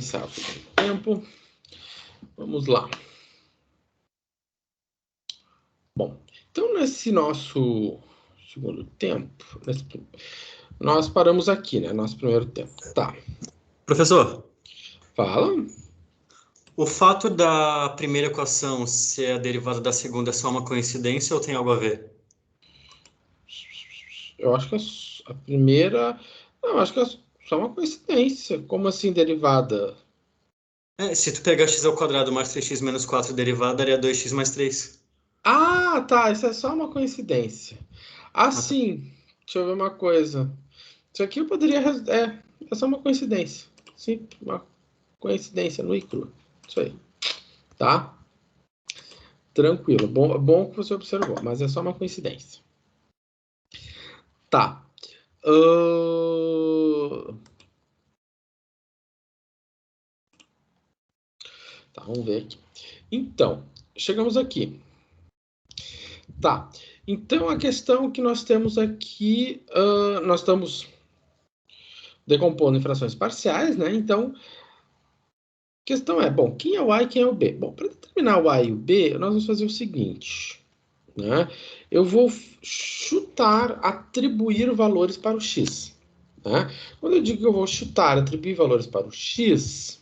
Iniciar o segundo tempo. Vamos lá. Bom, então nesse nosso segundo tempo, nós paramos aqui, né? Nosso primeiro tempo. Tá. Professor, Fala. o fato da primeira equação ser a derivada da segunda é só uma coincidência ou tem algo a ver? Eu acho que a primeira... Não, acho que é só uma coincidência. Como assim derivada? Se tu pegar x ao quadrado mais 3x menos 4 derivada, daria 2x mais 3. Ah, tá. Isso é só uma coincidência. Ah, Ah, tá. sim. Deixa eu ver uma coisa. Isso aqui eu poderia... É só uma coincidência. Sim, uma coincidência no e cru. Isso aí. Tá? Tranquilo. Bom que você observou, mas é só uma coincidência. Tá. Tá, vamos ver aqui. Então, chegamos aqui. Tá. Então, a questão que nós temos aqui, nós estamos decompondo em frações parciais, né? Então, a questão é, bom, quem é o A e quem é o B? Bom, para determinar o A e o B, nós vamos fazer o seguinte, né? Eu vou chutar, atribuir valores para o X. Né? Quando eu digo que eu vou chutar, atribuir valores para o X,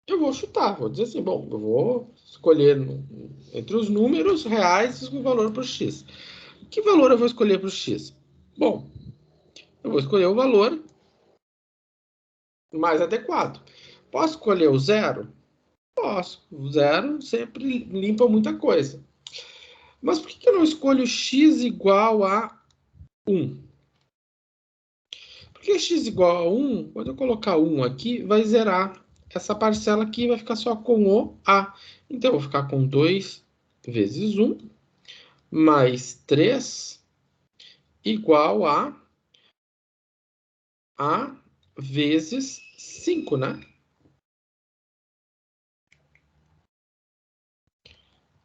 eu vou chutar, vou dizer assim, bom, eu vou escolher entre os números reais o valor para o X. Que valor eu vou escolher para o X? Bom, eu vou escolher o valor mais adequado. Posso escolher o zero? Posso. O zero sempre limpa muita coisa. Mas por que eu não escolho x igual a 1? Porque x igual a 1, quando eu colocar 1 aqui, vai zerar essa parcela aqui, vai ficar só com o a. Então, eu vou ficar com 2 vezes 1, mais 3, igual a vezes 5, né?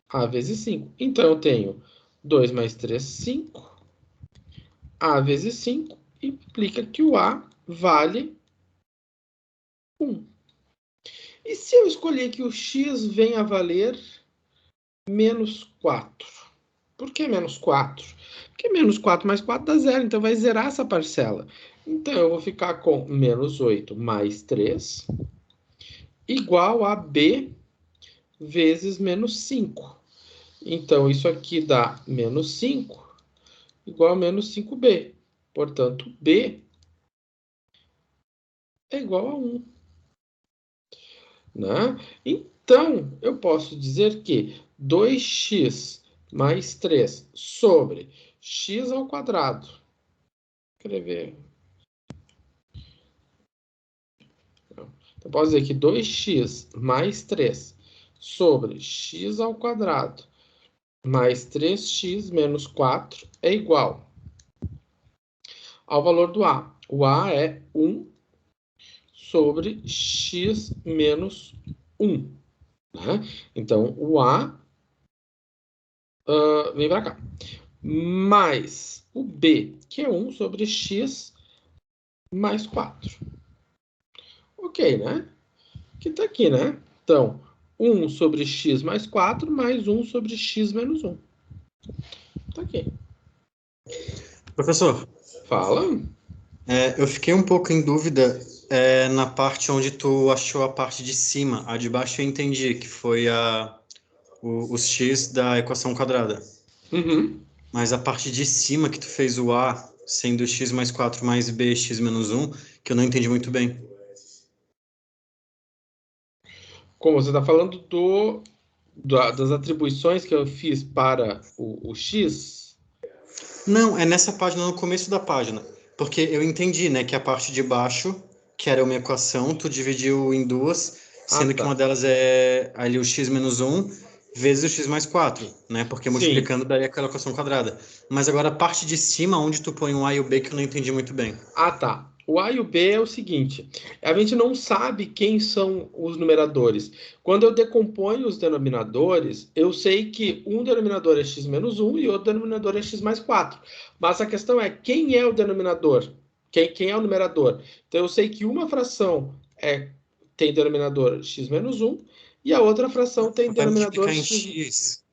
A vezes 5. Então, eu tenho 2 mais 3, 5. A vezes 5 implica que o A vale 1. E se eu escolher que o X venha a valer menos 4? Por que menos 4? Porque menos 4 mais 4 dá zero, então vai zerar essa parcela. Então, eu vou ficar com menos 8 mais 3, igual a B vezes menos 5. Então, isso aqui dá menos 5, igual a menos 5B. Portanto, B é igual a 1. Né? Então, eu posso dizer que 2x mais 3 sobre x ao quadrado. Vou escrever. Então, eu posso dizer que 2x mais 3 sobre x ao quadrado mais 3x menos 4 é igual ao valor do A. O A é 1 sobre x menos 1. Né? Então, o A vem para cá. Mais o B, que é 1 sobre x mais 4. Ok, né? Que tá aqui, né? Então, 1 sobre x mais 4 mais 1 sobre x menos 1. Tá aqui. Professor, Fala. eu fiquei um pouco em dúvida na parte onde tu achou a parte de cima. A de baixo eu entendi, que foi os x da equação quadrada. Uhum. Mas a parte de cima que tu fez o A sendo x mais 4 mais b x menos 1, que eu não entendi muito bem. Como você está falando das atribuições que eu fiz para o x? Não, é nessa página, no começo da página. Porque eu entendi, né, que a parte de baixo, que era uma equação, tu dividiu em duas, Ah, sendo que uma tá. delas é ali o x menos 1 vezes o x mais 4, né? Porque Sim. multiplicando daria aquela equação quadrada. Mas agora a parte de cima, onde tu põe o a e o b, que eu não entendi muito bem. Ah, tá. O A e o B é o seguinte: a gente não sabe quem são os numeradores. Quando eu decomponho os denominadores, eu sei que um denominador é x menos 1 e outro denominador é x mais 4. Mas a questão é quem é o denominador? Quem é o numerador? Então, eu sei que uma fração tem denominador x menos 1 e a outra fração tem Vai denominador multiplicar em x. x.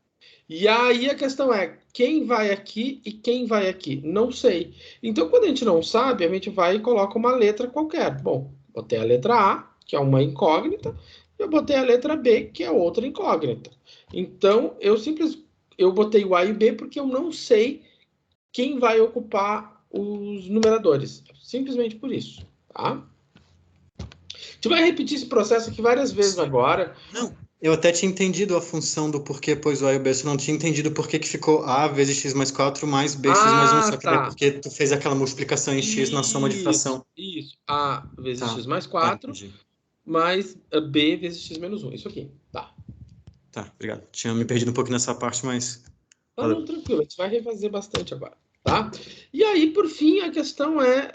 E aí a questão é, quem vai aqui e quem vai aqui? Não sei. Então, quando a gente não sabe, a gente vai e coloca uma letra qualquer. Bom, botei a letra A, que é uma incógnita, e eu botei a letra B, que é outra incógnita. Então, eu botei o A e o B porque eu não sei quem vai ocupar os numeradores. Simplesmente por isso, tá? A gente vai repetir esse processo aqui várias vezes agora. Não, eu até tinha entendido a função do porquê pôs o A e o B, eu só não tinha entendido por que que ficou A vezes x mais 4 mais B x mais 1, Ah, só que daí tá. porque tu fez aquela multiplicação em x na soma de fração. Isso. A vezes Tá, x mais tá, 4 entendi. mais B vezes x menos 1. Isso aqui. Tá. Tá, obrigado. Tinha me perdido um pouquinho nessa parte, mas Tá, não, valeu. tranquilo. A gente vai refazer bastante agora. Tá? E aí, por fim, a questão é...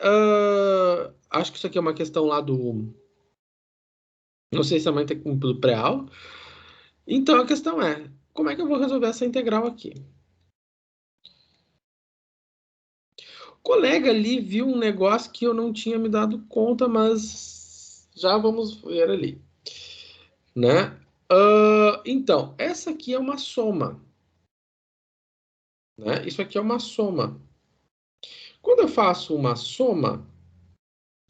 acho que isso aqui é uma questão lá do... Não sei se a mãe tem do pré-aula. Então, a questão é... Como é que eu vou resolver essa integral aqui? O colega ali viu um negócio que eu não tinha me dado conta, mas já vamos ver ali, né? Então, essa aqui é uma soma, né? Isso aqui é uma soma. Quando eu faço uma soma,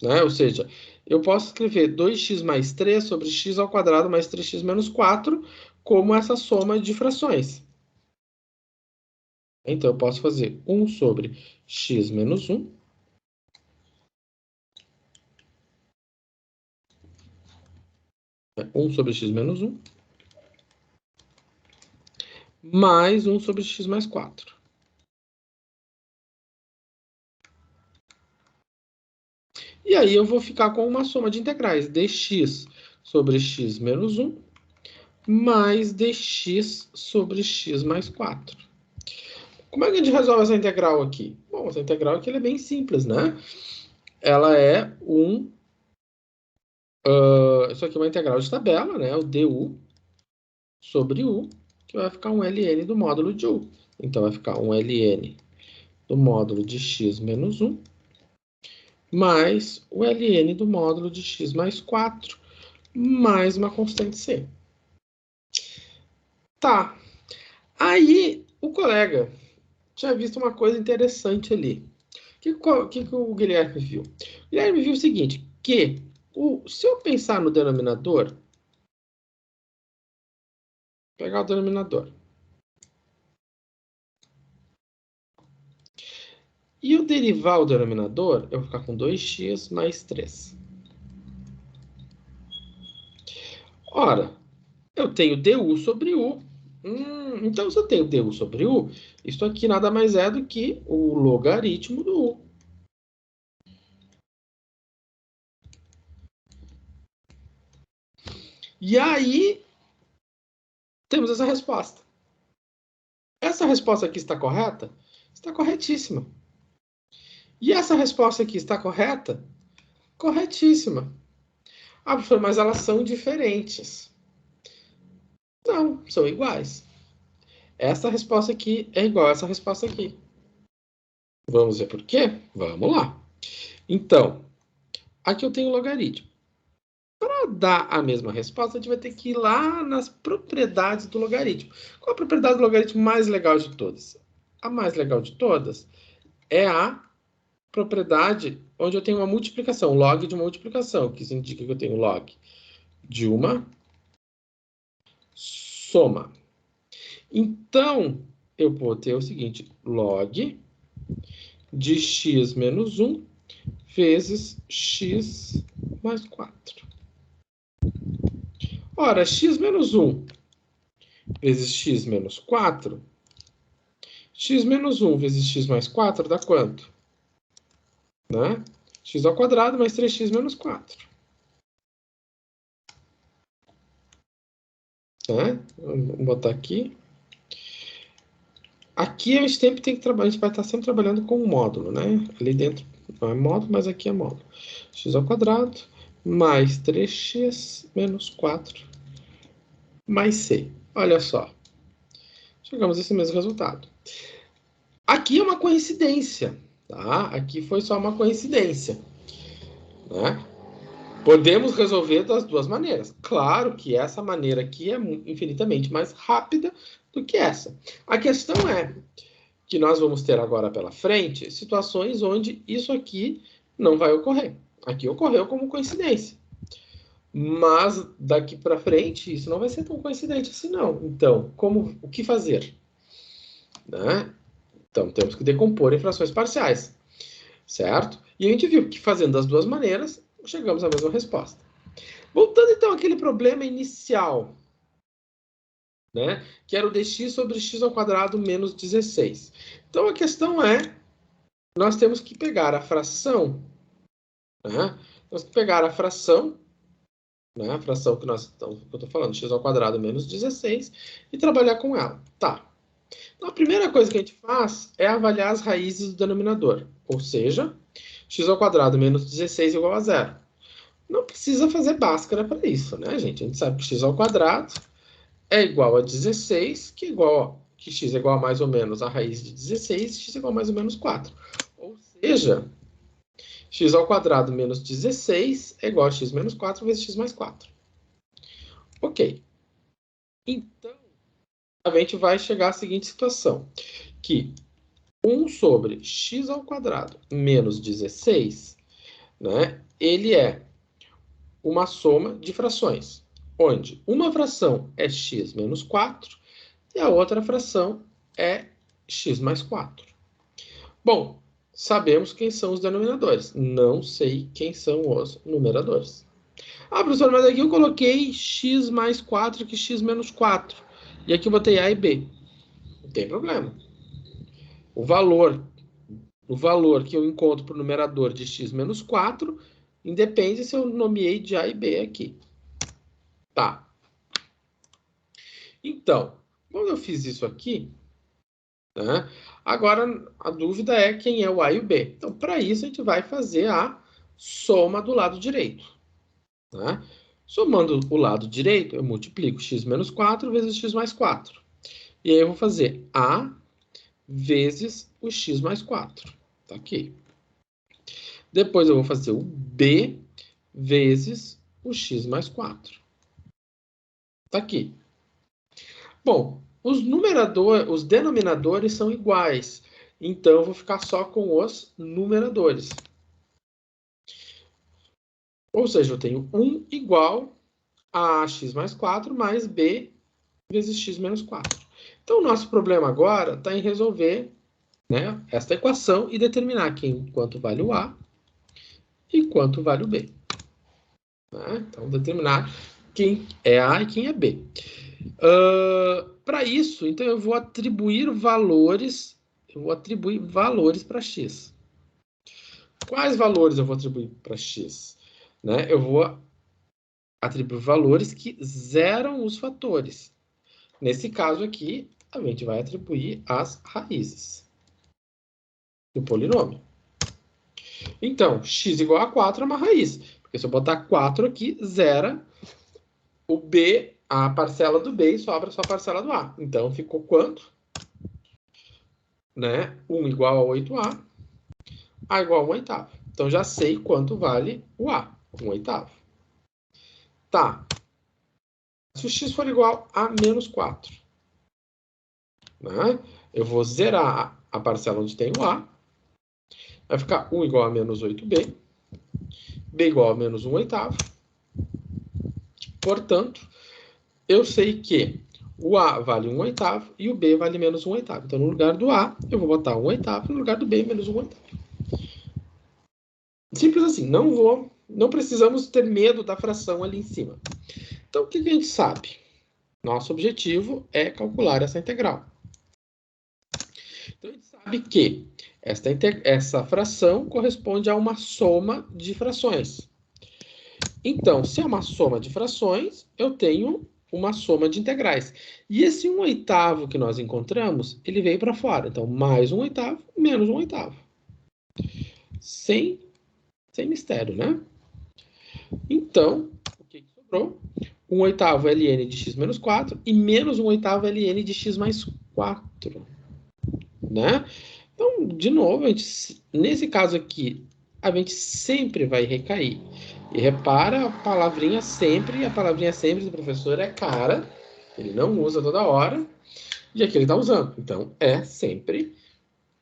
né? Ou seja, eu posso escrever 2x mais 3 sobre x ao quadrado mais 3x menos 4 como essa soma de frações. Então, eu posso fazer 1 sobre x menos 1 1 sobre x menos 1 mais 1 sobre x mais 4. E aí eu vou ficar com uma soma de integrais, dx sobre x menos 1 mais dx sobre x mais 4. Como é que a gente resolve essa integral aqui? Bom, essa integral aqui é bem simples, né? Ela é isso aqui é uma integral de tabela, né? O du sobre u, que vai ficar um ln do módulo de u. Então vai ficar um ln do módulo de x menos 1 mais o ln do módulo de x mais 4 mais uma constante c. Tá. Aí o colega tinha visto uma coisa interessante ali. O que o Guilherme viu? O Guilherme viu o seguinte, que se eu pensar no denominador, pegar o denominador, e eu derivar o denominador, eu vou ficar com 2x mais 3. Ora, eu tenho du sobre u. Então, se eu tenho du sobre u, isso aqui nada mais é do que o logaritmo do u. E aí, temos essa resposta. Essa resposta aqui está correta? Está corretíssima. E essa resposta aqui está correta? Corretíssima. Ah, professor, mas elas são diferentes. Não, são iguais. Essa resposta aqui é igual a essa resposta aqui. Vamos ver por quê? Vamos lá. Então, aqui eu tenho o logaritmo. Para dar a mesma resposta, a gente vai ter que ir lá nas propriedades do logaritmo. Qual a propriedade do logaritmo mais legal de todas? A mais legal de todas é a propriedade onde eu tenho uma multiplicação, log de uma multiplicação, que indica que eu tenho log de uma soma. Então, eu vou ter o seguinte, log de x menos 1 vezes x mais 4. Ora, x menos 1 vezes x menos 4, x menos 1 vezes x mais 4 dá quanto? Né? X ao quadrado mais 3x menos 4. Né? Vamos botar aqui. Aqui a gente sempre tem que trabalhar, a gente vai estar sempre trabalhando com um módulo, né? Ali dentro não é módulo, mas aqui é módulo. X ao quadrado mais 3x menos 4 mais c. Olha só. Chegamos a esse mesmo resultado. Aqui é uma coincidência. Tá? Aqui foi só uma coincidência, né? Podemos resolver das duas maneiras. Claro que essa maneira aqui é infinitamente mais rápida do que essa. A questão é que nós vamos ter agora pela frente situações onde isso aqui não vai ocorrer. Aqui ocorreu como coincidência. Mas daqui para frente isso não vai ser tão coincidente assim não. Então, o que fazer? Né? Então, temos que decompor em frações parciais, certo? E a gente viu que fazendo das duas maneiras, chegamos à mesma resposta. Voltando então àquele problema inicial, né? Que era o dx sobre x ao quadrado menos 16. Então a questão é, nós temos que pegar a fração, né? Nós temos que pegar a fração, né? A fração que eu estou falando, x ao quadrado menos 16, e trabalhar com ela. Tá. Então a primeira coisa que a gente faz é avaliar as raízes do denominador, ou seja, x ao quadrado menos 16 igual a zero. Não precisa fazer Bhaskara para isso, né, gente? A gente sabe que x ao quadrado é igual a 16, que x é igual a mais ou menos a raiz de 16, x é igual a mais ou menos 4. Ou seja, x ao quadrado menos 16 é igual a x menos 4 vezes x mais 4. Ok. Então, a gente vai chegar à seguinte situação, que 1 sobre x ao quadrado menos 16, né, ele é uma soma de frações, onde uma fração é x menos 4 e a outra fração é x mais 4. Bom, sabemos quem são os denominadores. Não sei quem são os numeradores. Ah, professor, mas aqui eu coloquei x mais 4 que x menos 4. E aqui eu botei A e B. Não tem problema. O valor que eu encontro para o numerador de x menos 4 independe se eu nomeei de A e B aqui. Tá. Então, quando eu fiz isso aqui, né, agora a dúvida é quem é o A e o B. Então, para isso, a gente vai fazer a soma do lado direito. Né? Somando o lado direito, eu multiplico x menos 4 vezes x mais 4. E aí eu vou fazer A vezes o x mais 4. Tá aqui. Depois eu vou fazer o B vezes o x mais 4. Tá aqui. Bom, os denominadores são iguais. Então, eu vou ficar só com os numeradores. Ou seja, eu tenho 1 igual a x mais 4 mais b vezes x menos 4. Então, o nosso problema agora está em resolver, né, esta equação e determinar quanto vale o a e quanto vale o b. Né? Então, determinar quem é a e quem é b. Para isso, então, eu vou atribuir valores para x. Quais valores eu vou atribuir para x? Né? Eu vou atribuir valores que zeram os fatores. Nesse caso aqui, a gente vai atribuir as raízes do polinômio. Então, x igual a 4 é uma raiz. Porque se eu botar 4 aqui, zera o b, a parcela do b e sobra só a parcela do a. Então, ficou quanto? Né? 1 igual a 8a, a igual a 1 oitavo. Então, já sei quanto vale o a, 1 oitavo. Tá. Se o x for igual a menos 4, né? Eu vou zerar a parcela onde tem o a. Vai ficar 1 igual a menos 8b. B igual a menos 1 oitavo. Portanto, eu sei que o a vale 1 oitavo e o b vale menos 1 oitavo. Então, no lugar do a, eu vou botar 1 oitavo. No lugar do b, menos 1 oitavo. Simples assim. Não precisamos ter medo da fração ali em cima. Então, o que a gente sabe? Nosso objetivo é calcular essa integral. Então, a gente sabe que essa fração corresponde a uma soma de frações. Então, se é uma soma de frações, eu tenho uma soma de integrais. E esse 1 oitavo que nós encontramos, ele veio para fora. Então, mais 1 oitavo, menos 1 oitavo. Sem mistério, né? Então, o que sobrou? 1 oitavo ln de x menos 4 e menos 1 oitavo ln de x mais 4. Né? Então, de novo, nesse caso aqui, a gente sempre vai recair. E repara a palavrinha sempre do professor é cara, ele não usa toda hora, e aqui ele está usando. Então, é sempre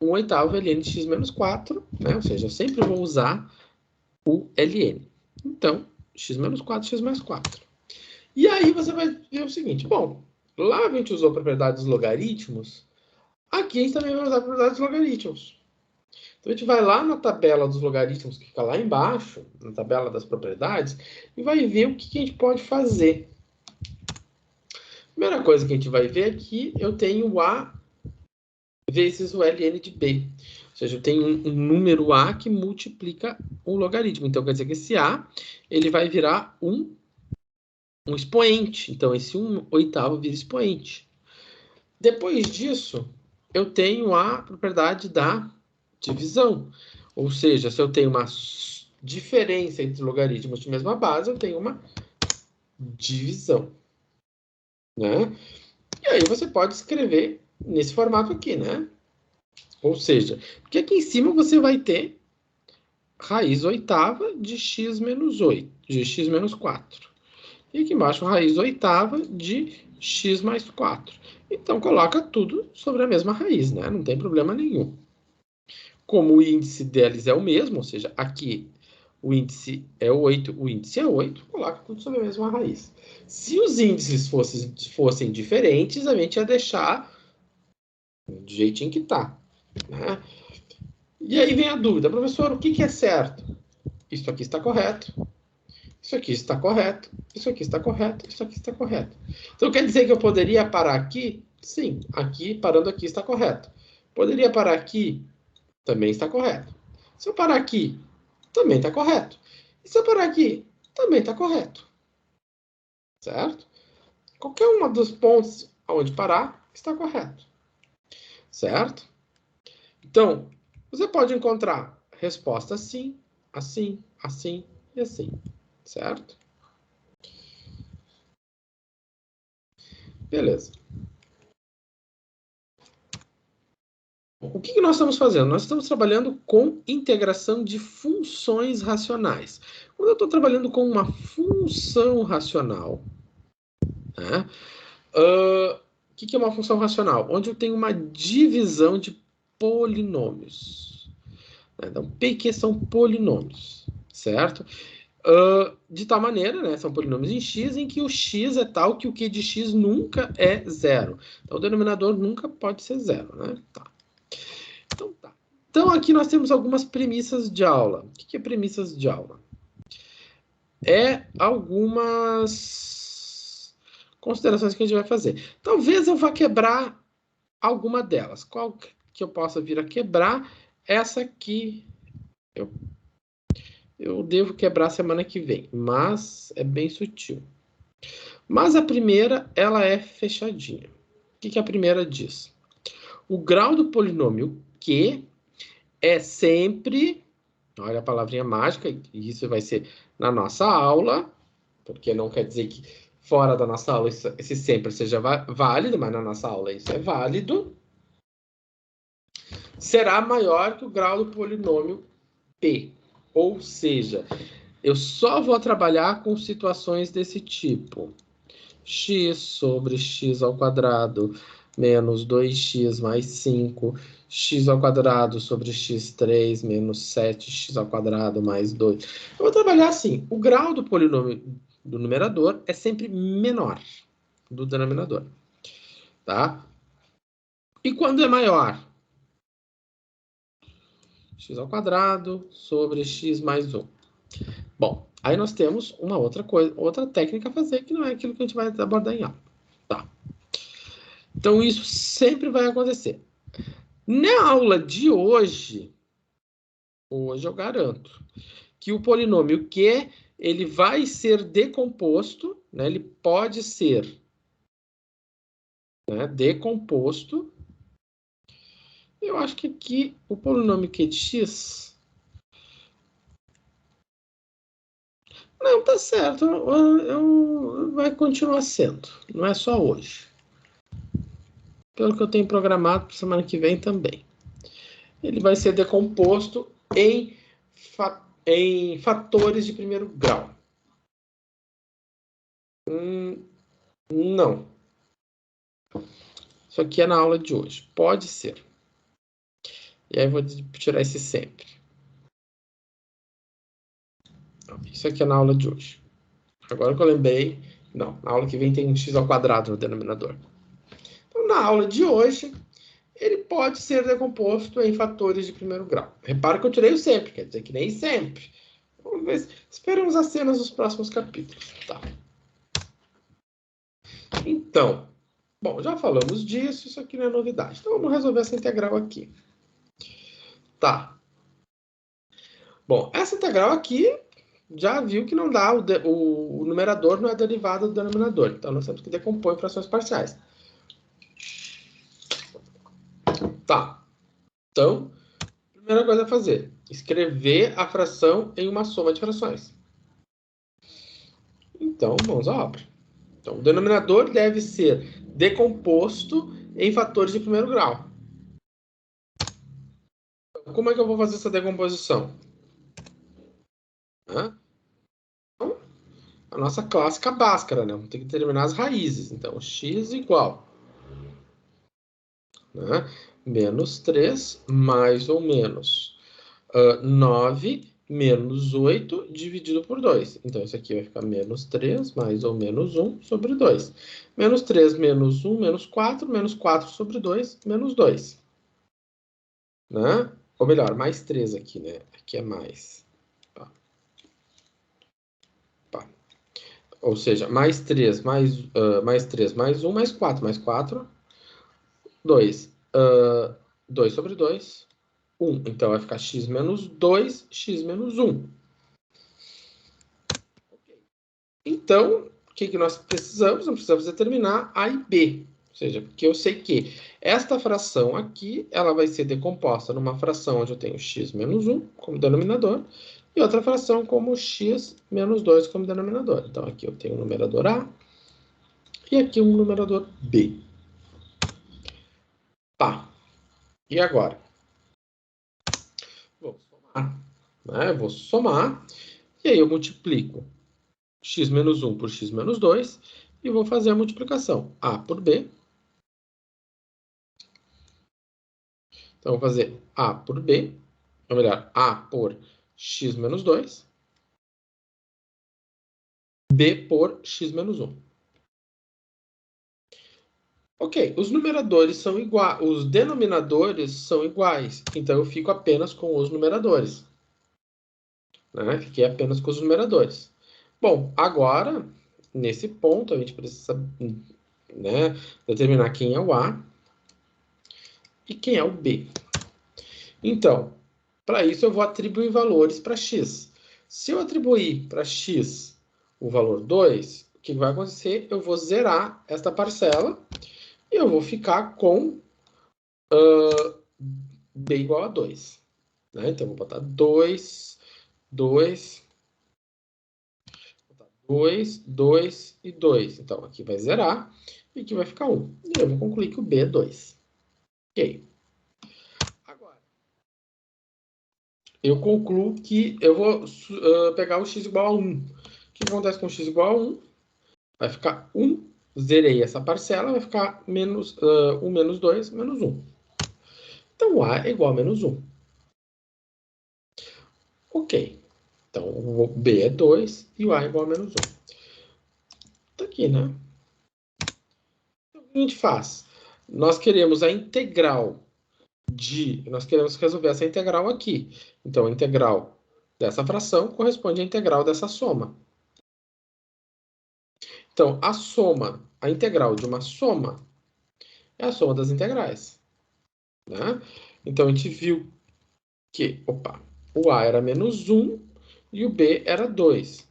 1/8 ln de x menos 4, né? Ou seja, eu sempre vou usar o ln. Então, x menos 4, x mais 4. E aí você vai ver o seguinte, bom, lá a gente usou a propriedade dos logaritmos, aqui a gente também vai usar a propriedade dos logaritmos. Então a gente vai lá na tabela dos logaritmos, que fica lá embaixo, na tabela das propriedades, e vai ver o que a gente pode fazer. Primeira coisa que a gente vai ver aqui, eu tenho A vezes o ln de B. Ou seja, eu tenho um número A que multiplica um logaritmo. Então quer dizer que esse A ele vai virar um expoente. Então esse 1/8 vira expoente. Depois disso, eu tenho a propriedade da divisão. Ou seja, se eu tenho uma diferença entre logaritmos de mesma base, eu tenho uma divisão. Né? E aí você pode escrever nesse formato aqui, né? Ou seja, porque aqui em cima você vai ter raiz oitava de x menos 8, de x menos 4. E aqui embaixo, raiz oitava de x mais 4. Então, coloca tudo sobre a mesma raiz, né? Não tem problema nenhum. Como o índice deles é o mesmo, ou seja, aqui o índice é 8, o índice é 8, coloca tudo sobre a mesma raiz. Se os índices fossem diferentes, a gente ia deixar do jeitinho que está. Né? E aí vem a dúvida, professor, o que é certo? Isso aqui está correto, isso aqui está correto, isso aqui está correto, isso aqui está correto. Então quer dizer que eu poderia parar aqui? Sim, aqui, parando aqui está correto. Poderia parar aqui? Também está correto. Se eu parar aqui, também está correto. E se eu parar aqui, também está correto. Certo? Qualquer uma dos pontos onde parar está correto. Certo? Então, você pode encontrar resposta assim, assim, assim e assim. Certo? Beleza. O que nós estamos fazendo? Nós estamos trabalhando com integração de funções racionais. Quando eu estou trabalhando com uma função racional, né? O que é uma função racional? Onde eu tenho uma divisão de polinômios. Então, PQ são polinômios, certo? De tal maneira, né, são polinômios em x, em que o x é tal que o q de x nunca é zero. Então, o denominador nunca pode ser zero, né? Tá. Então, tá. Então, aqui nós temos algumas premissas de aula. O que é premissas de aula? É algumas considerações que a gente vai fazer. Talvez eu vá quebrar alguma delas. Qual que eu possa vir a quebrar? Essa aqui eu devo quebrar semana que vem, mas é bem sutil. Mas a primeira, ela é fechadinha. O que a primeira diz? O grau do polinômio Q é sempre, olha a palavrinha mágica, e isso vai ser na nossa aula, porque não quer dizer que fora da nossa aula esse sempre seja válido, mas na nossa aula isso é válido, será maior que o grau do polinômio P. Ou seja, eu só vou trabalhar com situações desse tipo. X sobre x ao quadrado menos 2x mais 5, x ao quadrado sobre x3 menos 7x ao quadrado mais 2. Eu vou trabalhar assim, o grau do polinômio do numerador é sempre menor do denominador, tá? E quando é maior? X ao quadrado sobre x mais 1. Bom, aí nós temos uma outra coisa, outra técnica a fazer, que não é aquilo que a gente vai abordar em aula. Tá. Então, isso sempre vai acontecer. Na aula de hoje eu garanto que o polinômio Q, ele vai ser decomposto, né? Ele pode ser, né, decomposto. Eu acho que aqui o polinômio Q de x... Não, tá certo. Vai continuar sendo. Não é só hoje. Pelo que eu tenho programado para semana que vem também. ele vai ser decomposto em fatores de primeiro grau. Não. Isso aqui é na aula de hoje. Pode ser. E aí eu vou tirar esse sempre. Isso aqui é na aula de hoje. Agora que eu lembrei, não, na aula que vem tem um x ao quadrado no denominador. Então, na aula de hoje, ele pode ser decomposto em fatores de primeiro grau. Repara que eu tirei o sempre, quer dizer que nem sempre. Vamos ver. Esperamos as cenas dos próximos capítulos. Tá. Então, bom, já falamos disso, isso aqui não é novidade. Então, vamos resolver essa integral aqui. Tá. Bom, essa integral aqui já viu que não dá, o numerador não é derivada do denominador. Então, nós temos que decompor em frações parciais. Tá. Então, primeira coisa a fazer, escrever a fração em uma soma de frações. Então, mãos à obra. Então, o denominador deve ser decomposto em fatores de primeiro grau. Então, como é que eu vou fazer essa decomposição? Então, a nossa clássica Bhaskara, né? Vamos ter que determinar as raízes. Então, x igual, né? Menos 3 mais ou menos 9 menos 8 dividido por 2. Então, isso aqui vai ficar menos 3 mais ou menos 1 sobre 2. Menos 3 menos 1 menos 4 sobre 2 menos 2. Né? Ou melhor, mais 3 aqui, né? Aqui é mais. Tá. Tá. Ou seja, mais 3 mais 3 mais 1 mais 4, 2. 2 sobre 2, 1. Então, vai ficar x menos 2, x menos 1. Então, o que nós precisamos? Nós precisamos determinar A e B. Ou seja, porque eu sei que esta fração aqui, ela vai ser decomposta numa fração onde eu tenho x menos 1 como denominador, e outra fração como x menos 2 como denominador. Então, aqui eu tenho um numerador A e aqui um numerador B. Tá. E agora? Vou somar. Né? Eu vou somar, e aí eu multiplico x menos 1 por x menos 2, e vou fazer a multiplicação A por B. Então, eu vou fazer A por B, ou melhor, A por x menos 2, B por x menos 1. Ok, os numeradores são iguais, os denominadores são iguais, então eu fico apenas com os numeradores. Né? Fiquei apenas com os numeradores. Bom, agora, nesse ponto, a gente precisa, né, determinar quem é o A e quem é o B. Então, para isso eu vou atribuir valores para x. Se eu atribuir para x o valor 2, o que vai acontecer? Eu vou zerar esta parcela e eu vou ficar com b igual a 2. Né? Então, eu vou botar 2, 2, 2 e 2. Então, aqui vai zerar e aqui vai ficar 1. E eu vou concluir que o b é 2. Ok. Agora, eu concluo que eu vou pegar o x igual a 1. O que acontece com x igual a 1? Vai ficar 1. Zerei essa parcela, vai ficar menos 1 menos 2, menos 1. Então, A é igual a menos 1. Ok. Então, o B é 2 e o A é igual a menos 1. Tá aqui, né? Então, o que a gente faz? Nós queremos a integral nós queremos resolver essa integral aqui. Então, a integral dessa fração corresponde à integral dessa soma. Então, a integral de uma soma é a soma das integrais. Né? Então, a gente viu que, o A era menos 1 e o B era 2.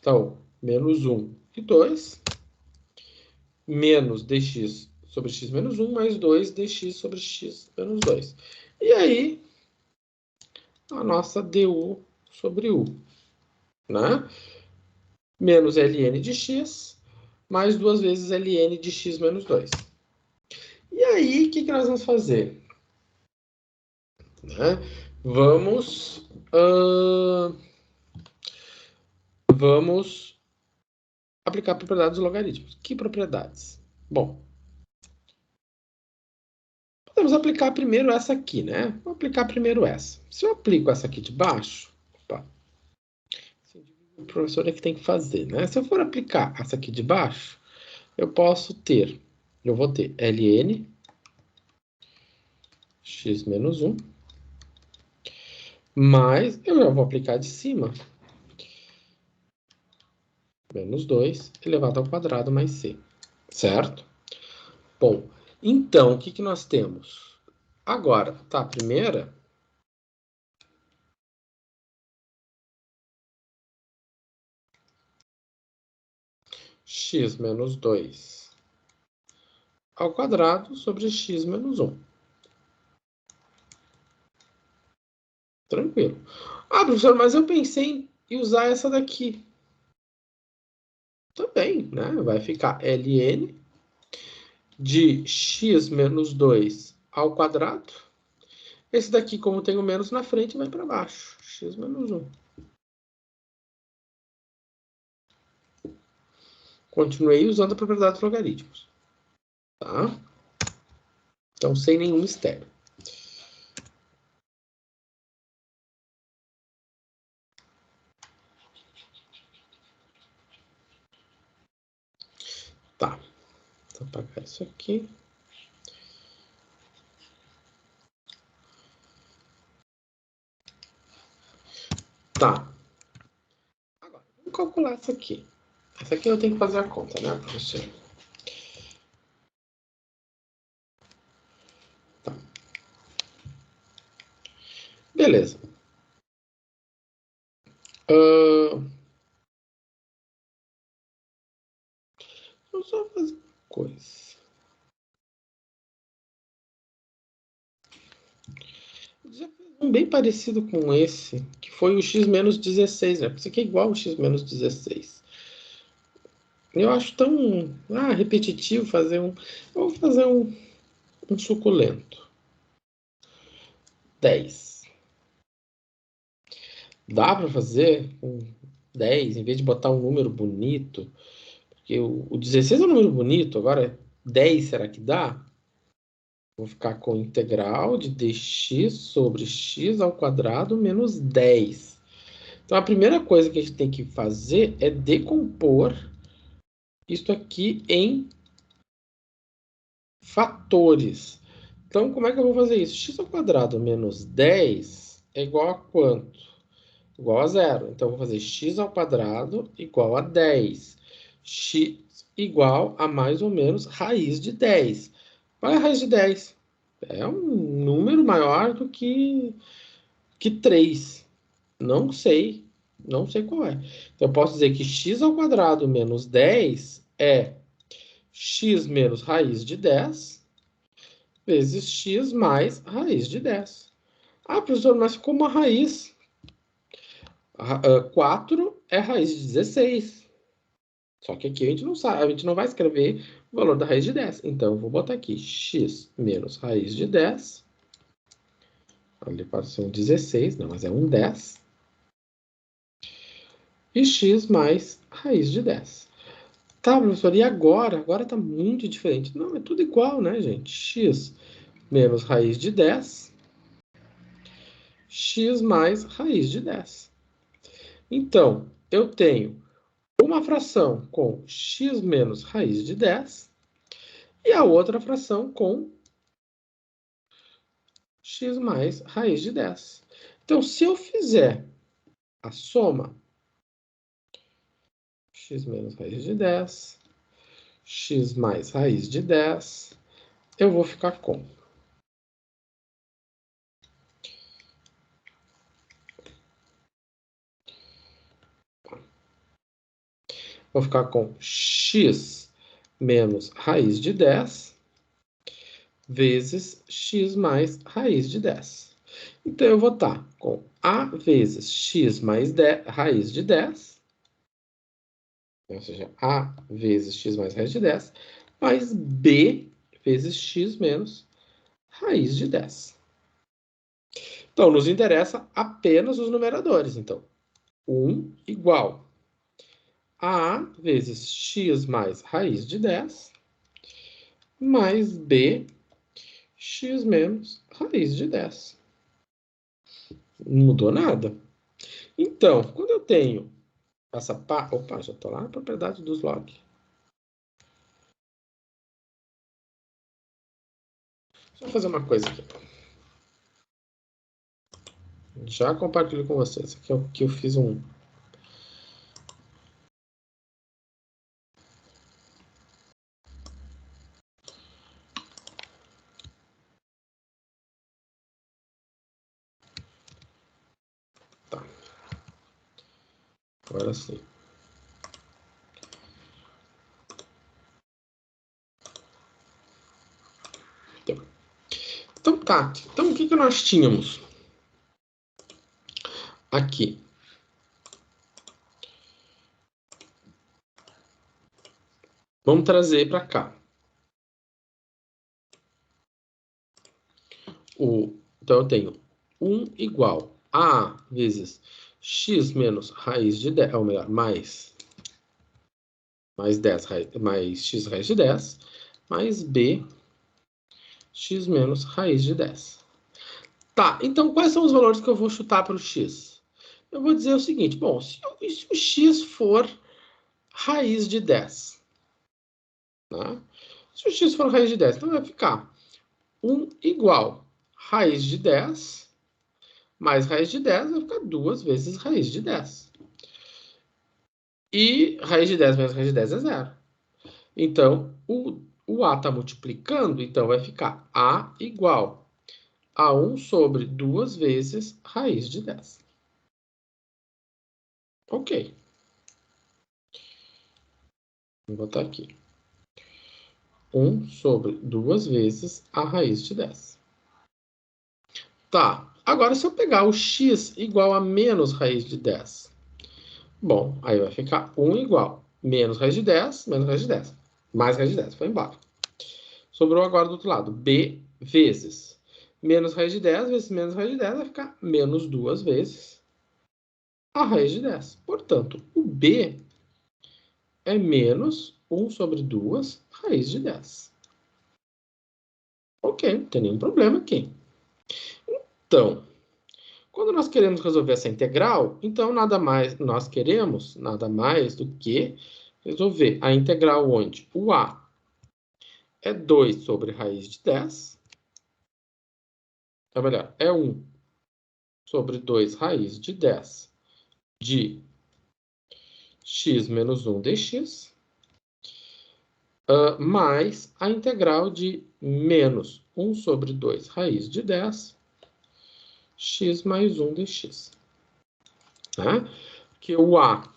Então, menos 1 e 2, menos dx sobre x menos 1, mais 2 dx sobre x menos 2. E aí, a nossa du sobre u. Né? Menos ln de x, mais 2 vezes ln de x menos 2. E aí, o que nós vamos fazer? né? Vamos aplicar propriedades dos logaritmos. Que propriedades? Bom, podemos aplicar primeiro essa aqui, né? Vou aplicar primeiro essa. Se eu aplico essa aqui de baixo, opa, o professor é que tem que fazer, né? Se eu for aplicar essa aqui de baixo, eu vou ter ln x menos 1, mais, eu já vou aplicar de cima, menos 2 elevado ao quadrado mais c, certo? Bom, então, o que que nós temos? Agora, tá, a primeira... x menos 2 ao quadrado sobre x menos 1. Tranquilo. Ah, professor, mas eu pensei em usar essa daqui. Também, né? Vai ficar ln de x menos 2 ao quadrado. Esse daqui, como tem o menos na frente, vai para baixo. X menos 1. Continuei usando a propriedade dos logaritmos. Tá? Então, sem nenhum mistério. Tá. Vou apagar isso aqui. Tá. Agora, vamos calcular essa aqui. Essa aqui eu tenho que fazer a conta, né, professor? Tá. Beleza. Vou só fazer uma coisa. Já fiz um bem parecido com esse, que foi o x menos 16, né? Isso aqui é igual ao x menos 16. Eu acho tão repetitivo fazer um... Eu vou fazer um suculento. 10. Dá para fazer com 10, em vez de botar um número bonito? Porque o 16 é um número bonito, agora 10, será que dá? Vou ficar com integral de dx sobre x ao quadrado menos 10. Então, a primeira coisa que a gente tem que fazer é decompor isso aqui em fatores. Então, como é que eu vou fazer isso? X ao quadrado menos 10 é igual a quanto? Igual a zero. Então, eu vou fazer x ao quadrado igual a 10. X igual a mais ou menos raiz de 10. Qual é a raiz de 10? É um número maior do que 3. Não sei. Não sei qual é. Então, eu posso dizer que x ao quadrado menos 10 é x menos raiz de 10 vezes x mais raiz de 10. Ah, professor, mas ficou uma raiz. 4 é raiz de 16. Só que aqui a gente não sabe, a gente não vai escrever o valor da raiz de 10. Então, eu vou botar aqui x menos raiz de 10. Ali pode ser um 16, não, mas é um 10. E x mais raiz de 10. Tá, professor, e agora? Agora tá muito diferente. Não, é tudo igual, né, gente? X menos raiz de 10. X mais raiz de 10. Então, eu tenho uma fração com x menos raiz de 10 e a outra fração com x mais raiz de 10. Então, se eu fizer a soma, x menos raiz de 10, x mais raiz de 10, eu vou ficar com... Vou ficar com x menos raiz de 10 vezes x mais raiz de 10. Então, eu vou estar com a vezes x mais 10, raiz de 10, ou seja, a vezes x mais raiz de 10, mais b vezes x menos raiz de 10. Então, nos interessa apenas os numeradores. Então, 1 igual a vezes x mais raiz de 10 mais b x menos raiz de 10. Não mudou nada. Então, quando eu tenho essa parte... Opa, já estou lá na propriedade dos log. Deixa eu fazer uma coisa aqui. Já compartilho com vocês. Aqui é o que eu fiz um... Tá. Agora sim. Então tá. Então o que nós tínhamos aqui? Vamos trazer para cá. Então eu tenho 1 igual a vezes x menos raiz de 10, ou melhor, mais 10, mais x raiz de 10, mais b x menos raiz de 10. Tá, então quais são os valores que eu vou chutar para o x? Eu vou dizer o seguinte, bom, se o x for raiz de 10, tá? Se o x for raiz de 10, então vai ficar 1 igual raiz de 10 mais raiz de 10 vai ficar 2 vezes raiz de 10. E raiz de 10 menos raiz de 10 é zero. Então, o A está multiplicando, então vai ficar A igual a 1 sobre 2 vezes raiz de 10. Ok. Vou botar aqui. 1 sobre 2 vezes a raiz de 10. Tá. Agora, se eu pegar o x igual a menos raiz de 10. Bom, aí vai ficar 1 igual menos raiz de 10, menos raiz de 10. Mais raiz de 10, foi embora. Sobrou agora do outro lado, b vezes menos raiz de 10 vezes menos raiz de 10 vai ficar menos 2 vezes a raiz de 10. Portanto, o b é menos 1 sobre 2 raiz de 10. Ok, não tem nenhum problema aqui. Então, quando nós queremos resolver essa integral, então nós queremos nada mais do que resolver a integral onde o a é 2 sobre raiz de 10, ou melhor, é 1 sobre 2 raiz de 10 de x menos 1 dx, mais a integral de menos 1 sobre 2 raiz de 10, x mais 1 dx. Tá? Que o a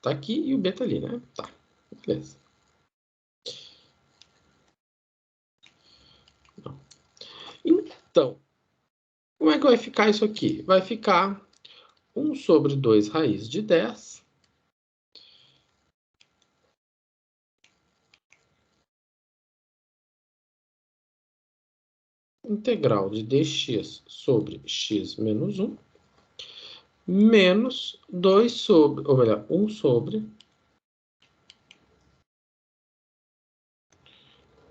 tá aqui e o b tá ali, né? Tá, beleza. Então, como é que vai ficar isso aqui? Vai ficar 1 sobre 2 raiz de 10 integral de dx sobre x menos 1 menos 2 sobre, ou melhor, 1 sobre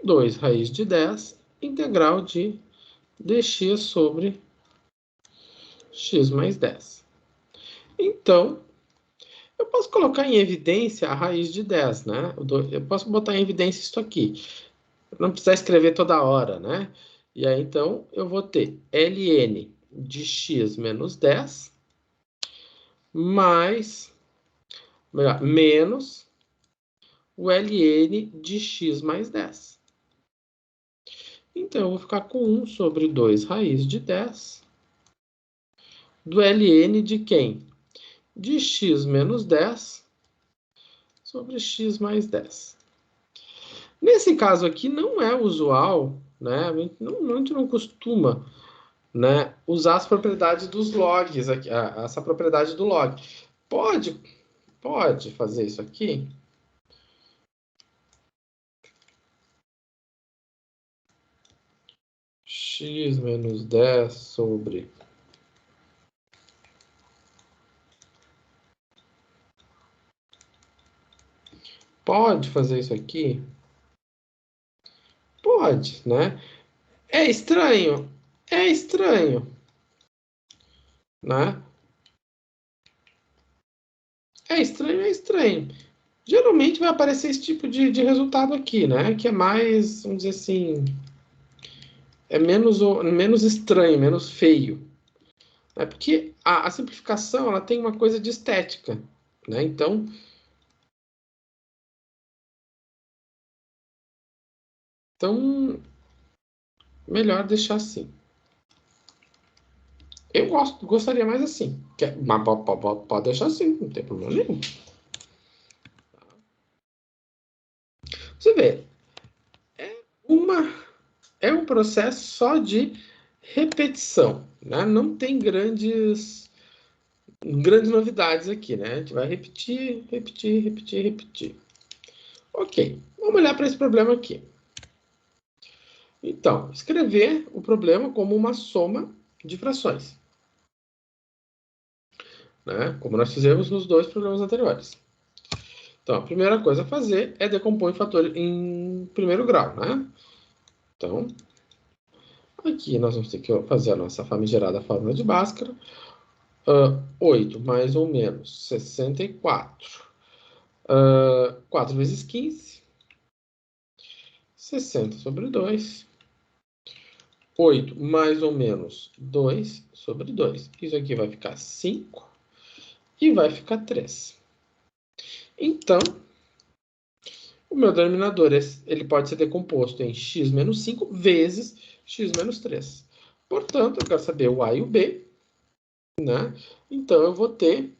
2 raiz de 10 integral de dx sobre x mais 10. Então, eu posso colocar em evidência a raiz de 10, né? Eu posso botar em evidência isso aqui. Não precisar escrever toda hora, né? E aí, então, eu vou ter ln de x menos 10 mais, menos o ln de x mais 10. Então, eu vou ficar com 1 sobre 2 raiz de 10 do ln de quem? De x menos 10 sobre x mais 10. Nesse caso aqui, não é usual, né? A gente não costuma, né, usar as propriedades dos logs, aqui, essa propriedade do log. Pode fazer isso aqui? x menos 10 sobre... Pode fazer isso aqui? Pode, né? É estranho, né? É estranho. Geralmente vai aparecer esse tipo de resultado aqui, né? Que é mais, vamos dizer assim, é menos estranho, menos feio. É porque a simplificação ela tem uma coisa de estética, né? Então melhor deixar assim. Eu gostaria mais assim. Mas pode deixar assim, não tem problema nenhum. Você vê, uma, é um processo só de repetição, né? Não tem grandes novidades aqui, né? A gente vai repetir. Ok, vamos olhar para esse problema aqui. Então, escrever o problema como uma soma de frações, né? Como nós fizemos nos dois problemas anteriores. Então, a primeira coisa a fazer é decompor em fator em primeiro grau, né? Então, aqui nós vamos ter que fazer a nossa famigerada fórmula de Bhaskara. 8 mais ou menos 64. 4 vezes 15. 60 sobre 2. 8 mais ou menos 2 sobre 2. Isso aqui vai ficar 5 e vai ficar 3. Então, o meu denominador ele pode ser decomposto em x menos 5 vezes x menos 3. Portanto, eu quero saber o a e o b, né? Então, eu vou ter...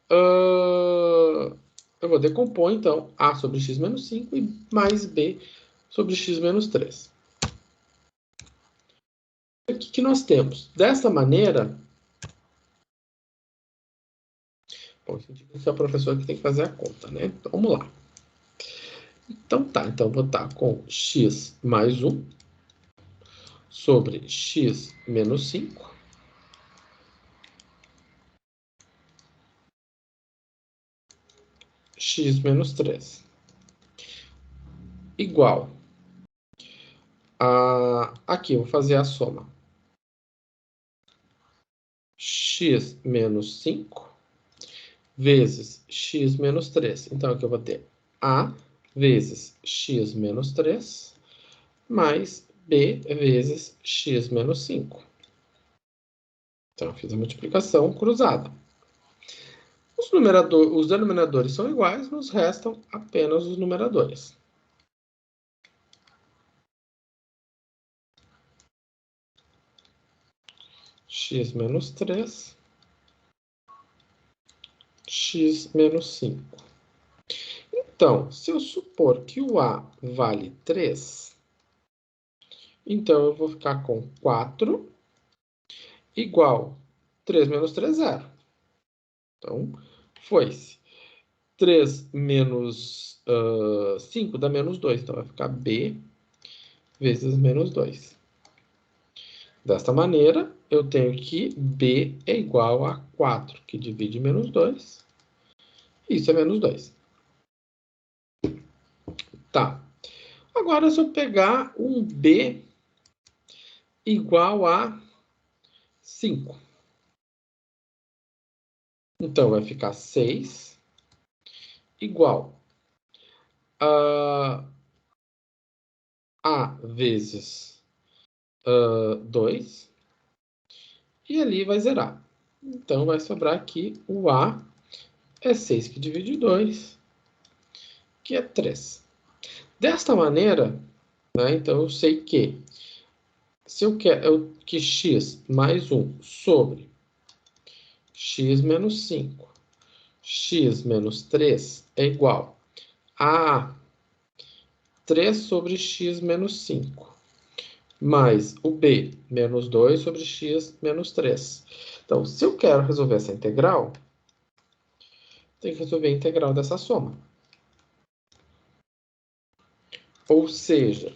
eu vou decompor, então, a sobre x menos 5 e mais b sobre x menos 3. O que nós temos? Dessa maneira... Bom, isso é o professor que tem que fazer a conta, né? Então, vamos lá. Então tá, então vou estar com x mais 1 sobre x menos 5 x menos 3 igual a... Aqui eu vou fazer a soma. X menos 5 vezes x menos 3. Então aqui eu vou ter a vezes x menos 3 mais b vezes x menos 5. Então eu fiz a multiplicação cruzada. Os denominadores são iguais, nos restam apenas os numeradores. X menos 3, x menos 5. Então, se eu supor que o A vale 3, então eu vou ficar com 4 igual 3 menos 3, 0. Então, foi-se. 3 menos 5 dá menos 2, então vai ficar B vezes menos 2. Desta maneira, eu tenho que B é igual a 4, que divide menos 2. Isso é menos 2. Tá. Agora, se eu pegar um B igual a 5. Então, vai ficar 6 igual a vezes 2. E ali vai zerar. Então, vai sobrar aqui o A é 6 que divide 2, que é 3. Desta maneira, né, então eu sei que se eu quero que x mais 1 sobre x menos 5, x menos 3 é igual a 3 sobre x menos 5, mais o b, menos 2 sobre x menos 3. Então, se eu quero resolver essa integral, tem que resolver a integral dessa soma. Ou seja,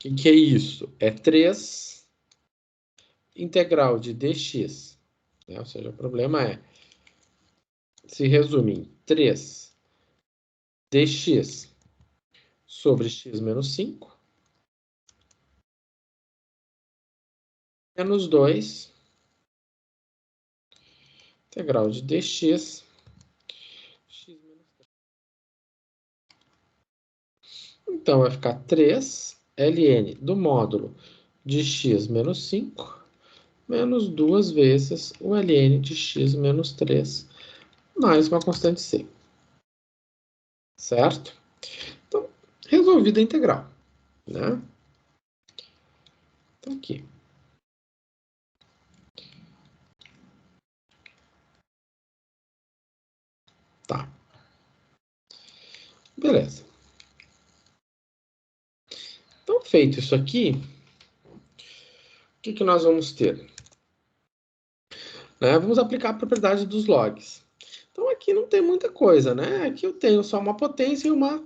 o que é isso? É 3 integral de dx. Né? Ou seja, o problema se resume em 3 dx sobre x menos 5 menos 2 integral de dx x menos 3. Então, vai ficar 3 ln do módulo de x menos 5 menos 2 vezes o ln de x menos 3 mais uma constante c. Certo? Então, resolvida a integral. Né? Então, aqui. Tá. Beleza. Então, feito isso aqui, o que nós vamos ter? Né? Vamos aplicar a propriedade dos logs. Então, aqui não tem muita coisa, né? Aqui eu tenho só uma potência e uma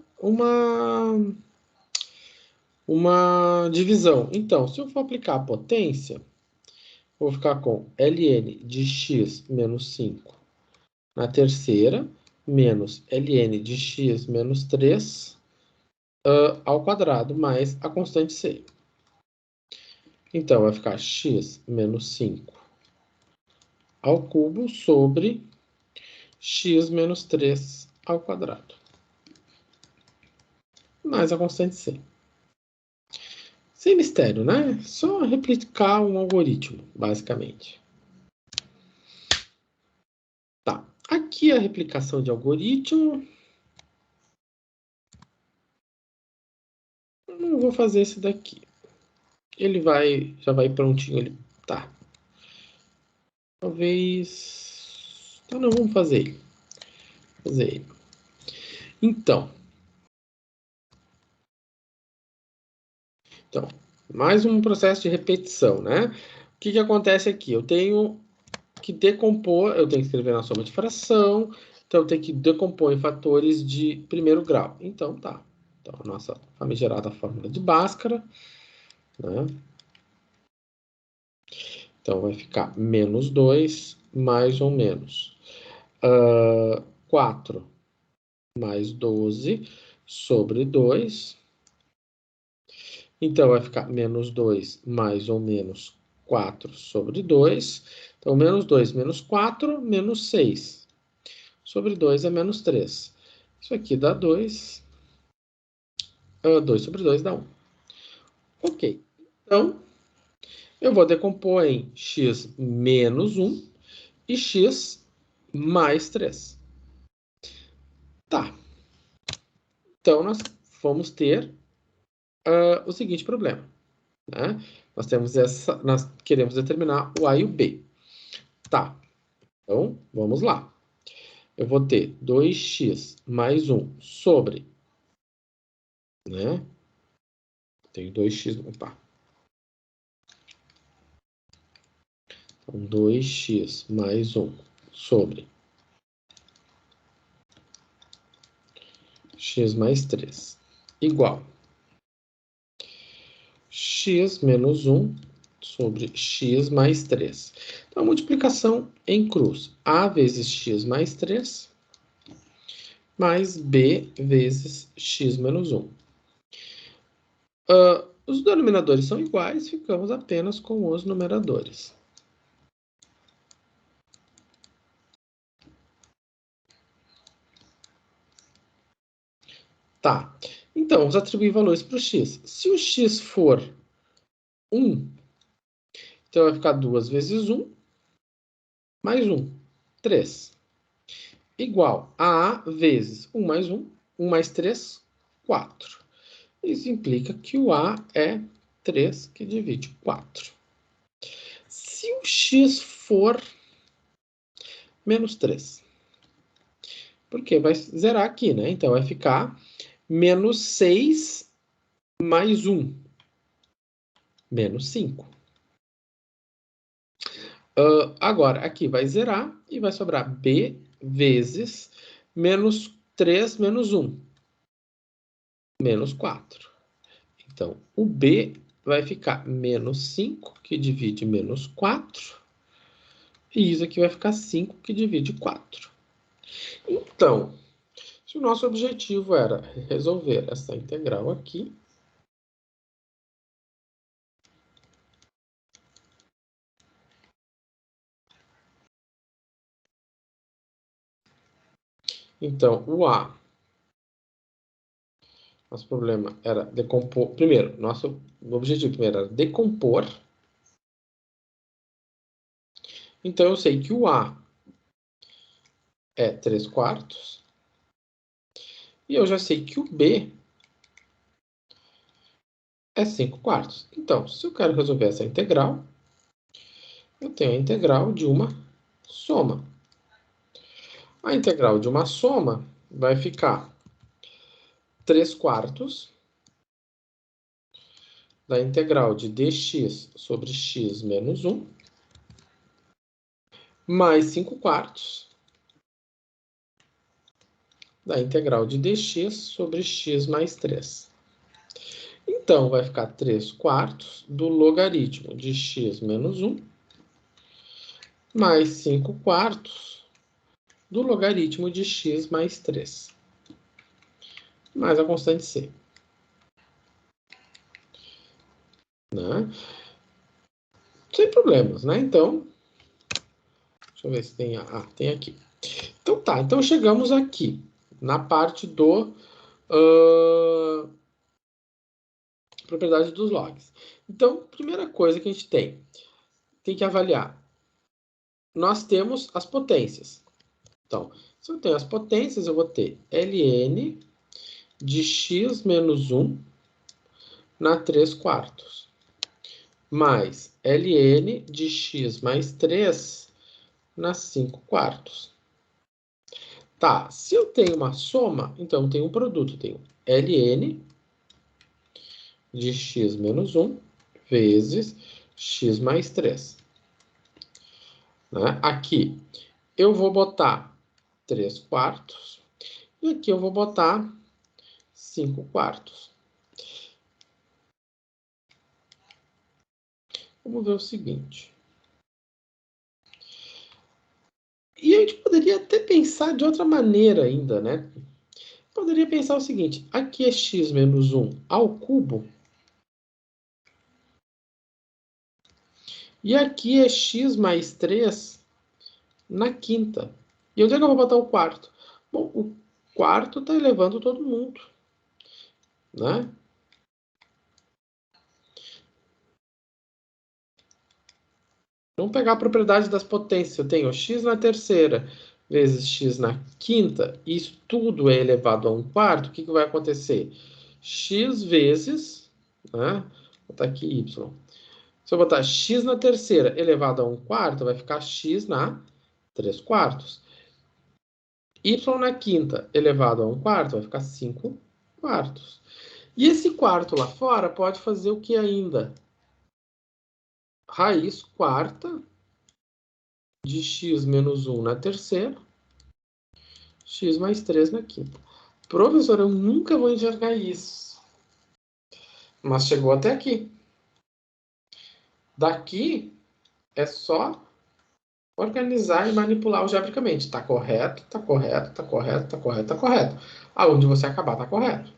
divisão. Então, se eu for aplicar a potência, vou ficar com ln de x menos 5 na terceira, menos ln de x menos 3 ao quadrado, mais a constante c. Então, vai ficar x menos 5 ao cubo sobre x menos 3 ao quadrado. Mais a constante c. Sem mistério, né? Só replicar um algoritmo, basicamente. Tá. Aqui a replicação de algoritmo. Eu não vou fazer esse daqui. Ele já vai prontinho ali. Tá. Talvez... Então não, vamos fazer ele. Fazer ele. Então, mais um processo de repetição, né? O que acontece aqui? Eu tenho que decompor, eu tenho que escrever na soma de fração, então eu tenho que decompor em fatores de primeiro grau. Então, tá. Então, a nossa famigerada fórmula de Bhaskara, né? Então, vai ficar menos 2 mais ou menos 4 mais 12 sobre 2. Então, vai ficar menos 2 mais ou menos 4 sobre 2. Então, menos 2 menos 4, menos 6. Sobre 2 é menos 3. Isso aqui dá 2. 2 sobre 2 dá 1. Ok. Então, eu vou decompor em x menos 1 e x mais 3. Tá. Então, nós vamos ter o seguinte problema. Né? Nós queremos determinar o A e o B. Tá. Então, vamos lá. Eu vou ter 2x mais 1 sobre... Né? Tenho 2x... Opa. Então, 2x mais 1 sobre x mais 3 igual x menos 1 sobre x mais 3. Então, a multiplicação em cruz. A vezes x mais 3 mais b vezes x menos 1. Os denominadores são iguais, ficamos apenas com os numeradores. Tá. Então, vamos atribuir valores para o x. Se o x for 1, então vai ficar 2 vezes 1, mais 1, 3. Igual a A vezes 1 mais 1, 1 mais 3, 4. Isso implica que o A é 3 que divide 4. Se o x for menos 3, porque vai zerar aqui, né? Então, vai ficar menos 6 mais 1, menos 5. Agora, aqui vai zerar e vai sobrar b vezes menos 3 menos 1, menos 4. Então, o B vai ficar menos 5, que divide menos 4. E isso aqui vai ficar 5, que divide 4. Então, se o nosso objetivo era resolver essa integral aqui, então o A, nosso problema era decompor. Primeiro, nosso objetivo primeiro era decompor. Então eu sei que o A é 3/4. E eu já sei que o B é 5/4. Então, se eu quero resolver essa integral, eu tenho a integral de uma soma. A integral de uma soma vai ficar 3/4 da integral de dx sobre x menos 1, mais 5/4 da integral de dx sobre x mais 3. Então, vai ficar 3/4 do logaritmo de x menos 1, mais 5/4 do logaritmo de x mais 3, mais a constante c. Né? Sem problemas, né? Então, deixa eu ver se tem... tem aqui. Então tá, então chegamos aqui, na parte do... propriedade dos logs. Então, primeira coisa que a gente tem que avaliar. Nós temos as potências. Então, se eu tenho as potências, eu vou ter ln de x menos 1 na 3/4, mais ln de x mais 3 na 5/4. Tá, se eu tenho uma soma, então eu tenho um produto, eu tenho ln de x menos 1 vezes x mais 3. Né? Aqui eu vou botar 3/4 e aqui eu vou botar 5/4. Vamos ver o seguinte. E a gente poderia até pensar de outra maneira ainda, né? Poderia pensar o seguinte, aqui é x menos 1 ao cubo, e aqui é x mais 3 na quinta. E onde é que eu vou botar o quarto? Bom, o quarto está elevando todo mundo, né? Vamos pegar a propriedade das potências. Eu tenho x na terceira vezes x na quinta, e isso tudo é elevado a 1/4, o que vai acontecer? X vezes, né? Vou botar aqui y. Se eu botar x na terceira elevado a 1/4, vai ficar x na 3/4. Y na quinta elevado a 1/4 vai ficar 5/4. E esse quarto lá fora pode fazer o que ainda? Raiz quarta de x menos 1 na terceira, x mais 3 na quinta. Professor, eu nunca vou enxergar isso. Mas chegou até aqui. Daqui é só organizar e manipular algebricamente. Está correto, está correto, está correto, está correto, está correto. Aonde você acabar, está correto.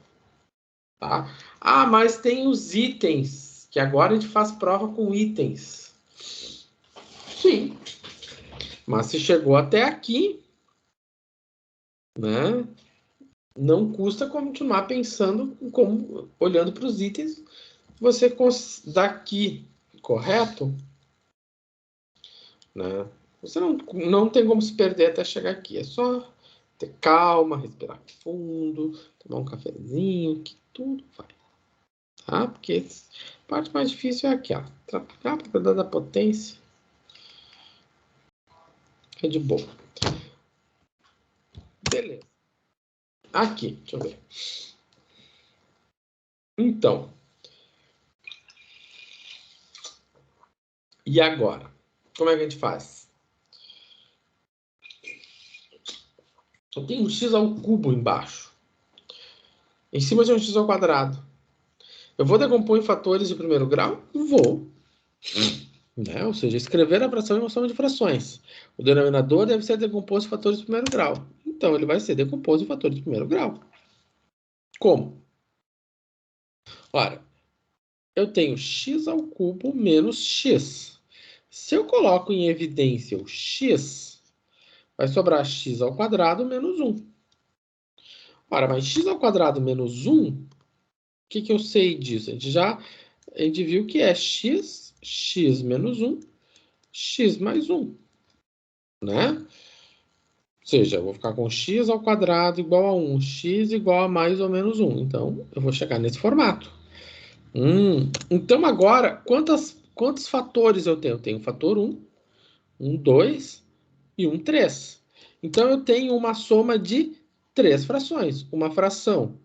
Tá? Ah, mas tem os itens, que agora a gente faz prova com itens. Sim. Mas se chegou até aqui, né? Não custa continuar pensando, como, olhando para os itens, você daqui, correto? Né? Você não tem como se perder até chegar aqui. É só ter calma, respirar fundo, tomar um cafezinho, que tudo vai. Tá? Porque a parte mais difícil é aqui, ó. Trabalhar a propriedade da potência é de boa. Beleza. Aqui, deixa eu ver. Então. E agora? Como é que a gente faz? Eu tenho um x ao cubo embaixo. Em cima de um x ao quadrado. Eu vou decompor em fatores de primeiro grau? Vou. Né? Ou seja, escrever a fração em uma soma de frações. O denominador deve ser decomposto em fatores de primeiro grau. Então, ele vai ser decomposto em fatores de primeiro grau. Como? Ora, eu tenho x ao cubo menos x. Se eu coloco em evidência o x, vai sobrar x ao quadrado menos 1. Ora, mas x ao quadrado menos 1, o que eu sei disso? A gente viu que é x menos 1, x mais 1, né? Ou seja, eu vou ficar com x ao quadrado igual a 1, x igual a mais ou menos 1. Então, eu vou chegar nesse formato. Então, agora, quantos fatores eu tenho? Eu tenho fator 1, 2 e 3. Então, eu tenho uma soma de 3 frações. Uma fração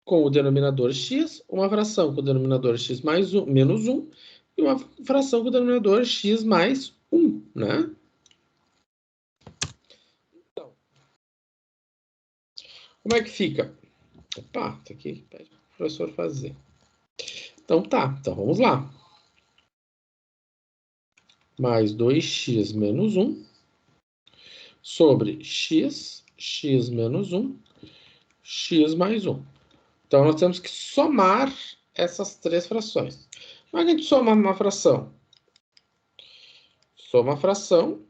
com o denominador x, uma fração com o denominador x mais 1, menos 1, e uma fração com o denominador x mais 1, né? Então, como é que fica? Opa, tá aqui, pede para o professor fazer. Então tá, então vamos lá. Mais 2x menos 1 sobre x menos 1, x mais 1. Então, nós temos que somar essas 3 frações. Como é que a gente soma uma fração? Soma a fração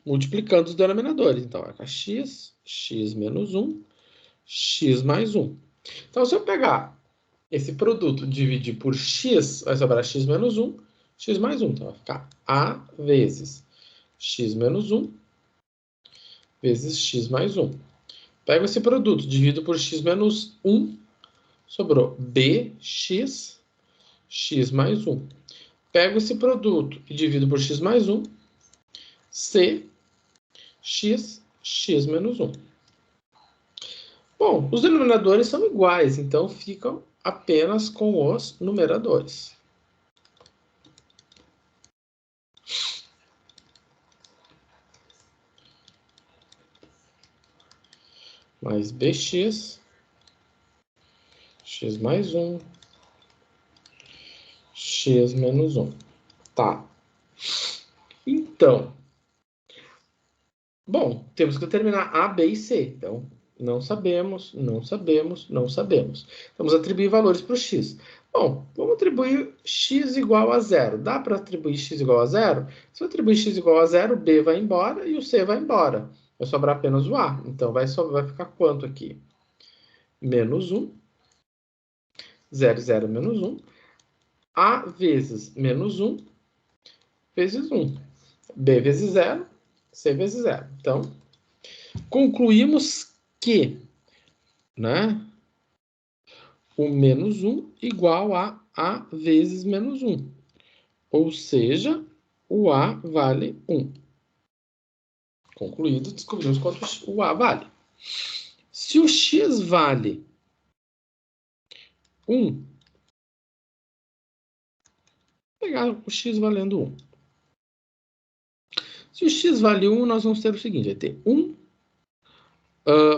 multiplicando os denominadores. Então, vai ficar x menos 1, x mais 1. Então, se eu pegar esse produto e dividir por x, vai sobrar x menos 1, x mais 1. Então, vai ficar a vezes x menos 1 vezes x mais 1. Pego esse produto, divido por x menos 1, sobrou bx, x mais 1. Pego esse produto e divido por x mais 1, c, x menos 1. Bom, os denominadores são iguais, então ficam apenas com os numeradores. Mais bx, x mais 1, x menos 1. Tá. Então, bom, temos que determinar A, B e C. Então, não sabemos, não sabemos, não sabemos. Vamos atribuir valores para o x. Bom, vamos atribuir x igual a 0. Dá para atribuir x igual a 0? Se eu atribuir x igual a 0, B vai embora e o C vai embora. Vai sobrar apenas o A. Então, vai ficar quanto aqui? Menos 1. 0, 0, menos 1. A vezes menos 1 vezes 1. B vezes 0, C vezes 0. Então, concluímos que, né, o menos 1 igual a A vezes menos 1. Ou seja, o A vale 1. Concluído, descobrimos quanto o A vale. Se o X vale 1, vou pegar o X valendo 1. Se o X vale 1, nós vamos ter o seguinte, vai ter 1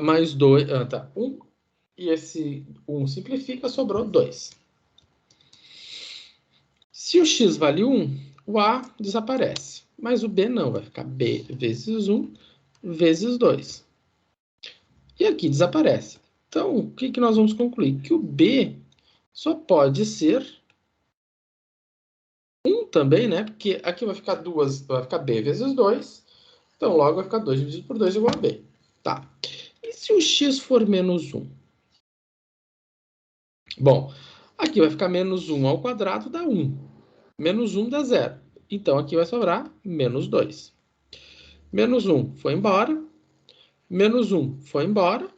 mais 2, tá, 1, e esse 1 simplifica, sobrou 2. Se o X vale 1, o A desaparece, mas o B não, vai ficar B vezes 1 vezes 2. E aqui desaparece. Então, o que nós vamos concluir? Que o B só pode ser 1 também, né? Porque aqui vai ficar B vezes 2. Então, logo vai ficar 2 dividido por 2 igual a B. Tá. E se o x for menos 1? Bom, aqui vai ficar menos 1 ao quadrado dá 1. Menos 1 dá 0. Então, aqui vai sobrar menos 2. Menos 1 foi embora. Menos 1 foi embora.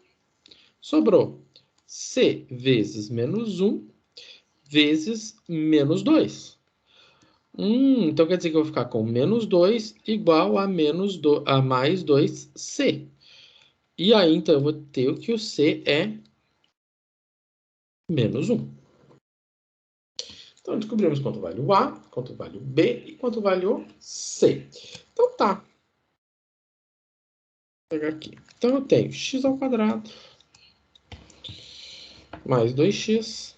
Sobrou c vezes menos 1 vezes menos 2. Então quer dizer que eu vou ficar com menos 2 igual a, a mais 2c. E aí, então, eu vou ter que o c é menos 1. Então, descobrimos quanto vale o A, quanto vale o B e quanto vale o C. Então, tá. Vou pegar aqui. Então, eu tenho x ao quadrado mais 2x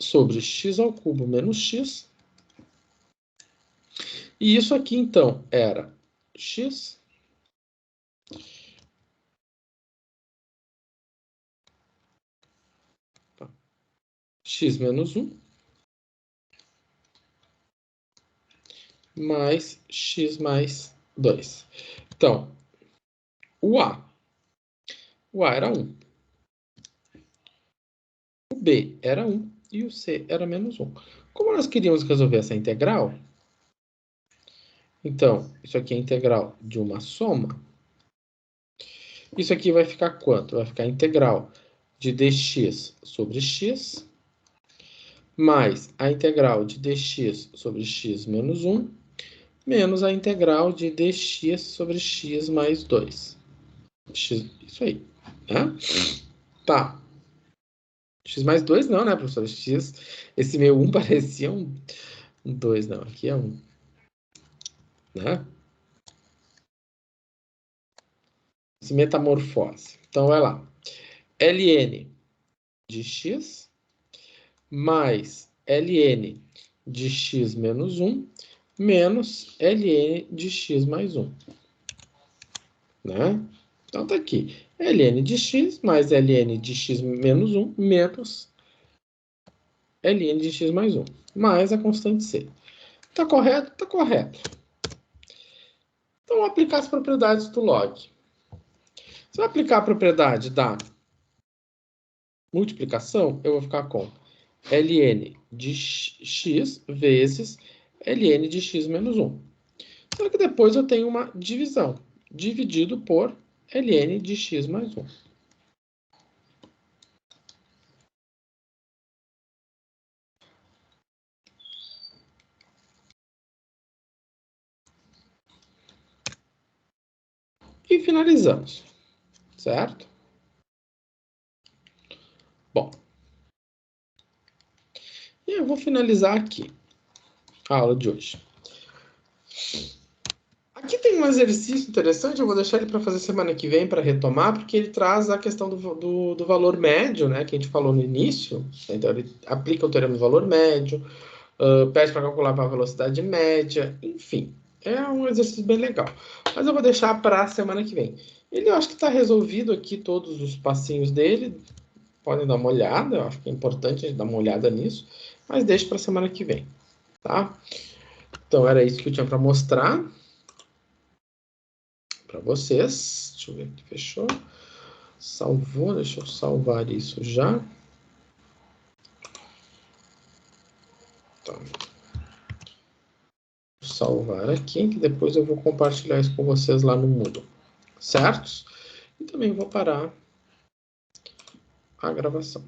sobre x ao cubo menos x. E isso aqui, então, era x menos 1 mais x mais 2. Então, o A era 1. O B era 1 e o C era menos 1. Como nós queríamos resolver essa integral, então, isso aqui é integral de uma soma. Isso aqui vai ficar quanto? Vai ficar integral de dx sobre x mais a integral de dx sobre x menos 1 menos a integral de dx sobre x mais 2. Isso aí. Né? Tá. X mais 2 não, né, professor? X, esse meu 1 parecia um 2, não. Aqui é 1. Né? Esse metamorfose. Então, vai lá. ln de x mais ln de x menos 1 menos ln de x mais 1. Né? Então, tá aqui. ln de x mais ln de x menos 1 menos ln de x mais 1, mais a constante c. Tá correto? Tá correto. Então, vou aplicar as propriedades do log. Se eu aplicar a propriedade da multiplicação, eu vou ficar com ln de x vezes ln de x menos 1. Só que depois eu tenho uma divisão, dividido por ln de x mais 1. E finalizamos, certo? Bom, e eu vou finalizar aqui a aula de hoje. Aqui tem um exercício interessante, eu vou deixar ele para fazer semana que vem para retomar, porque ele traz a questão do valor médio, né, que a gente falou no início. Então, ele aplica o teorema do valor médio, pede para calcular a velocidade média, enfim. É um exercício bem legal. Mas eu vou deixar para a semana que vem. Ele, eu acho que está resolvido aqui todos os passinhos dele. Podem dar uma olhada, eu acho que é importante a gente dar uma olhada nisso. Mas deixe para a semana que vem, tá? Então, era isso que eu tinha para mostrar para vocês. Deixa eu ver aqui, fechou. Salvou, deixa eu salvar isso já. Tá. Vou salvar aqui, que depois eu vou compartilhar isso com vocês lá no Moodle. Certos? E também vou parar a gravação.